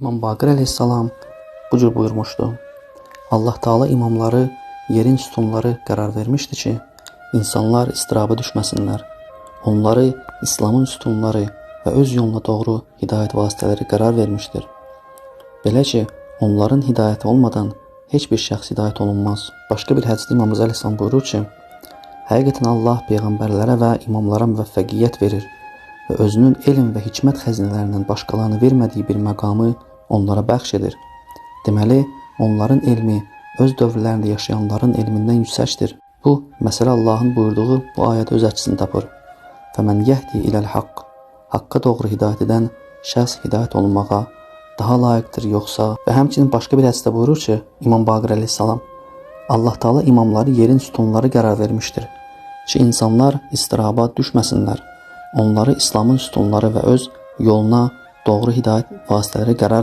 İmam Baqir əleyhissalam bu cür buyurmuşdu. Allah Teala imamları yerin sütunları qərar vermişdi ki, insanlar istiraba düşməsinlər. Onları İslamın sütunları və öz yoluna doğru hidayət vasitələri qərar vermişdir. Belə ki, onların hidayəti olmadan heç bir şəxs hidayət olunmaz. Başqa bir hədisdə İmam əleyhissalam buyurur ki, həqiqətən Allah peyğəmbərlərə və imamlara müvəffəqiyyət verir və özünün elm və hikmət xəzinələrindən başqalarına vermədiyi bir məqamı onlara bəxş edir. Deməli, onların elmi öz dövrlərində yaşayanların elmindən yüksəkdir. Bu, məsələ Allahın buyurduğu bu ayədə öz əksini tapır. Fəmən yəhdi iləl haqq. Haqqa doğru hidayət edən şəxs hidayət olunmağa daha layiqdir yoxsa? Və həmçinin başqa bir hədisdə buyurur ki, İmam Baqir əleyhissalam, Allah Teala imamları yerin sütunları qərar vermişdir ki, insanlar istiraba düşməsinlər. Onları İslamın sütunları və öz yoluna doğru hidayət vasitələri qərar